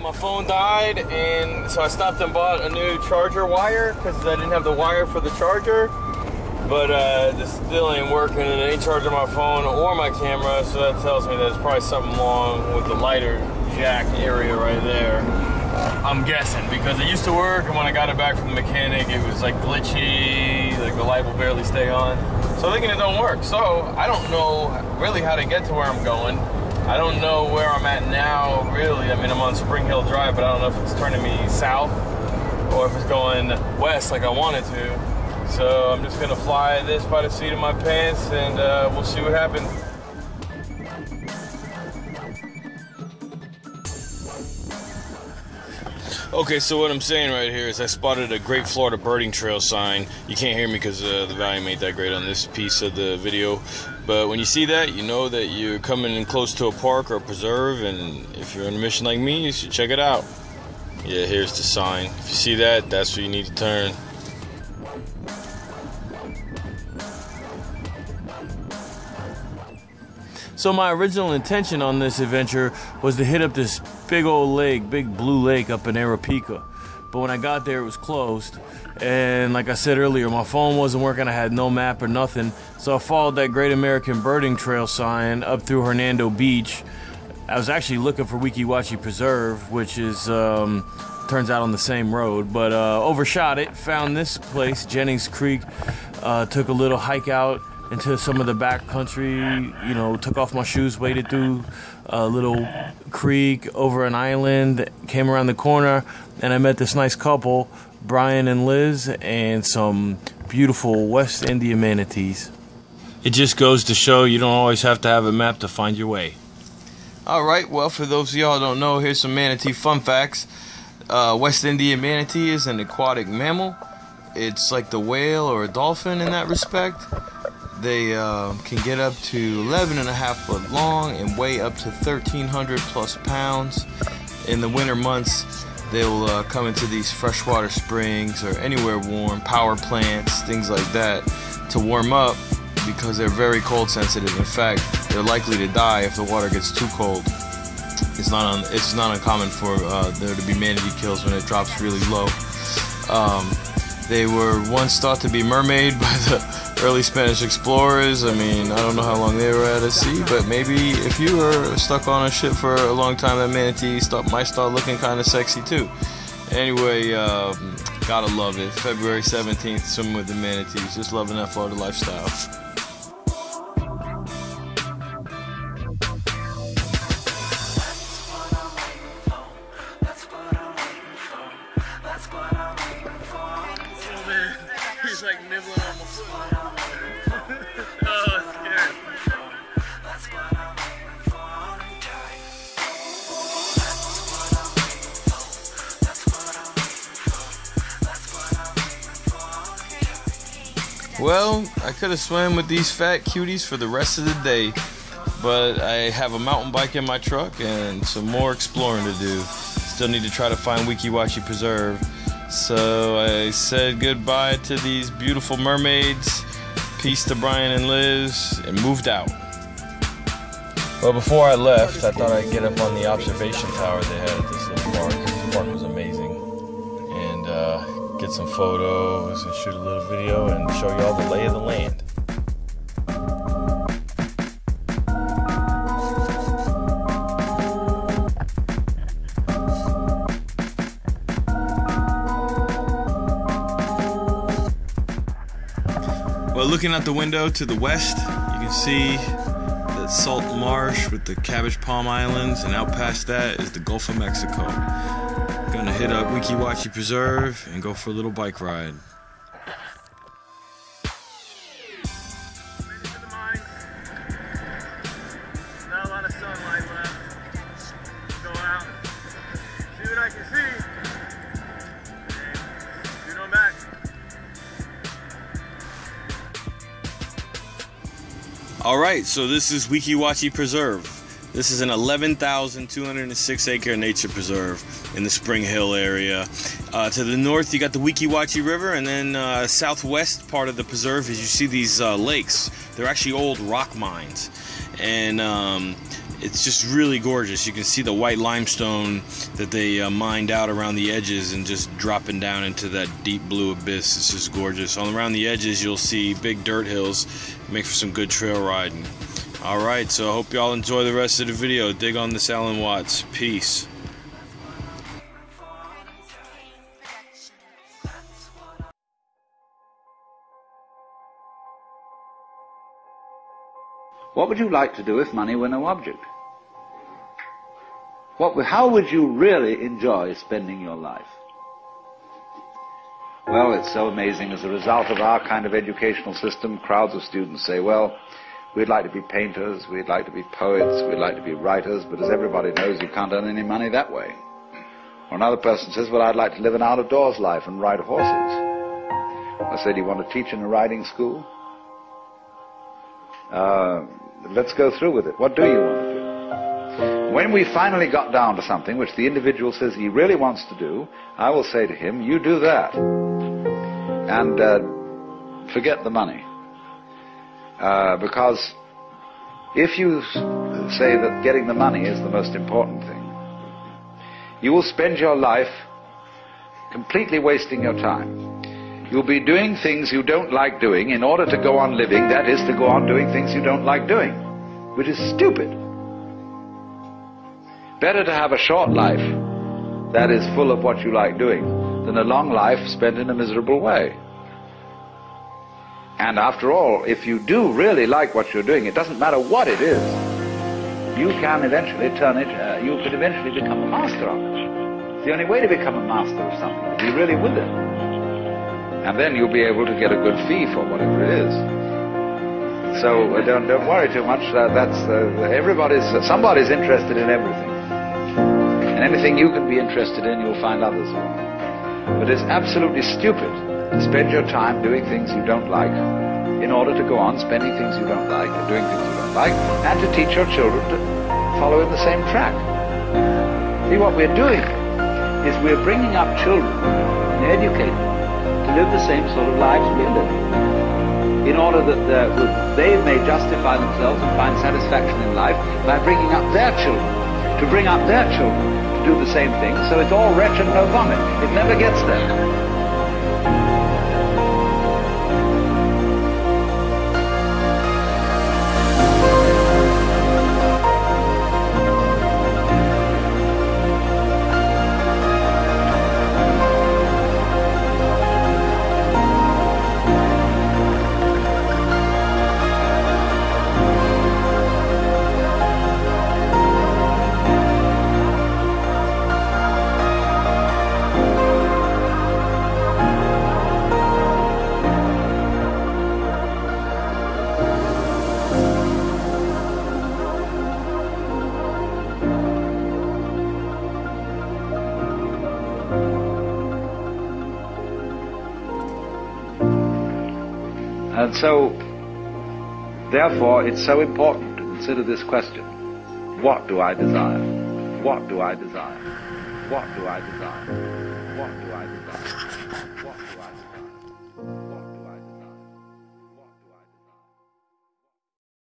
my phone died, and so I stopped and bought a new charger wire because I didn't have the wire for the charger. But this still ain't working, and it ain't charging my phone or my camera, so that tells me that it's probably something wrong with the lighter jack area right there. I'm guessing, because it used to work, and when I got it back from the mechanic, it was like glitchy, like the light will barely stay on. So I'm thinking it don't work. So I don't know really how to get to where I'm going. I don't know where I'm at now, really. I mean, I'm on Spring Hill Drive, but I don't know if it's turning me south or if it's going west like I wanted to. So I'm just gonna fly this by the seat of my pants, and we'll see what happens. Okay, so what I'm saying right here is I spotted a Great Florida Birding Trail sign. You can't hear me because the volume ain't that great on this piece of the video. But when you see that, you know that you're coming in close to a park or a preserve, and if you're on a mission like me, you should check it out. Yeah, here's the sign. If you see that, that's where you need to turn. So my original intention on this adventure was to hit up this big old lake, big blue lake up in Arapica. But when I got there, it was closed. And like I said earlier, my phone wasn't working. I had no map or nothing. So I followed that Great American Birding Trail sign up through Hernando Beach. I was actually looking for Weeki Wachee Preserve, which is, turns out on the same road. But overshot it, found this place, Jennings Creek. Took a little hike out into some of the back country, you know, took off my shoes, waded through a little creek, over an island, came around the corner, and I met this nice couple, Brian and Liz, and some beautiful West Indian manatees. It just goes to show you don't always have to have a map to find your way. Alright, well, for those of y'all who don't know, here's some manatee fun facts. West Indian manatee is an aquatic mammal. It's like the whale or a dolphin in that respect. They can get up to 11.5 foot long and weigh up to 1,300 plus pounds. In the winter months, they'll come into these freshwater springs or anywhere warm, power plants, things like that, to warm up because they're very cold sensitive. In fact, they're likely to die if the water gets too cold. It's not uncommon for there to be manatee kills when it drops really low. They were once thought to be mermaid by the early Spanish explorers. I mean, I don't know how long they were at sea, but maybe if you were stuck on a ship for a long time, that manatee might start looking kind of sexy too. Anyway, gotta love it. February 17th, swimming with the manatees. Just loving that Florida lifestyle. He's like nibbling on my foot. Oh, scared. Well, I could have swam with these fat cuties for the rest of the day, but I have a mountain bike in my truck and some more exploring to do. Still need to try to find Weeki Wachee Preserve. So I said goodbye to these beautiful mermaids, peace to Brian and Liz, and moved out. Well, before I left, I thought I'd get up on the observation tower they had at this little park. The park was amazing. And get some photos and shoot a little video and show you all the lay of the land. Well, looking out the window to the west, you can see that salt marsh with the Cabbage Palm Islands, and out past that is the Gulf of Mexico. Gonna hit up Weeki Wachee Preserve and go for a little bike ride. Made it to the mine. Not a lot of sunlight left. Go out, see what I can see, and shoot on back. Alright, so this is Weeki Wachee Preserve. This is an 11,206 acre nature preserve in the Spring Hill area. To the north you got the Weeki Wachee River, and then southwest part of the preserve is you see these lakes. They're actually old rock mines. And it's just really gorgeous. You can see the white limestone that they mined out around the edges and just dropping down into that deep blue abyss. It's just gorgeous. Around the edges you'll see big dirt hills. Make for some good trail riding. Alright, so I hope y'all enjoy the rest of the video. Dig on this Alan Watts. Peace. What would you like to do if money were no object? How would you really enjoy spending your life? Well, it's so amazing. As a result of our kind of educational system, crowds of students say, well, we'd like to be painters, we'd like to be poets, we'd like to be writers, but as everybody knows, you can't earn any money that way. Or another person says, well, I'd like to live an out-of-doors life and ride horses. I said, do you want to teach in a riding school? Let's go through with it. What do you want to do? When we finally got down to something which the individual says he really wants to do, I will say to him, you do that. And forget the money. Because if you say that getting the money is the most important thing, you will spend your life completely wasting your time. You'll be doing things you don't like doing in order to go on living, that is, to go on doing things you don't like doing, which is stupid. Better to have a short life that is full of what you like doing than a long life spent in a miserable way. And after all, if you do really like what you're doing, it doesn't matter what it is, you can eventually turn it, you could eventually become a master of it. It's the only way to become a master of something, to be really with it. And then you'll be able to get a good fee for whatever it is. So don't worry too much. Somebody's interested in everything. And anything you can be interested in, you'll find others will. But it's absolutely stupid to spend your time doing things you don't like in order to go on spending things you don't like and doing things you don't like, and to teach your children to follow in the same track. See, what we're doing is we're bringing up children and educating them to live the same sort of lives we live, in order that they may justify themselves and find satisfaction in life by bringing up their children, to bring up their children to do the same thing, so it's all wretch and no vomit. It never gets there. And so, therefore, it's so important to consider this question. What do I desire? What do I desire? What do I desire? What do I desire?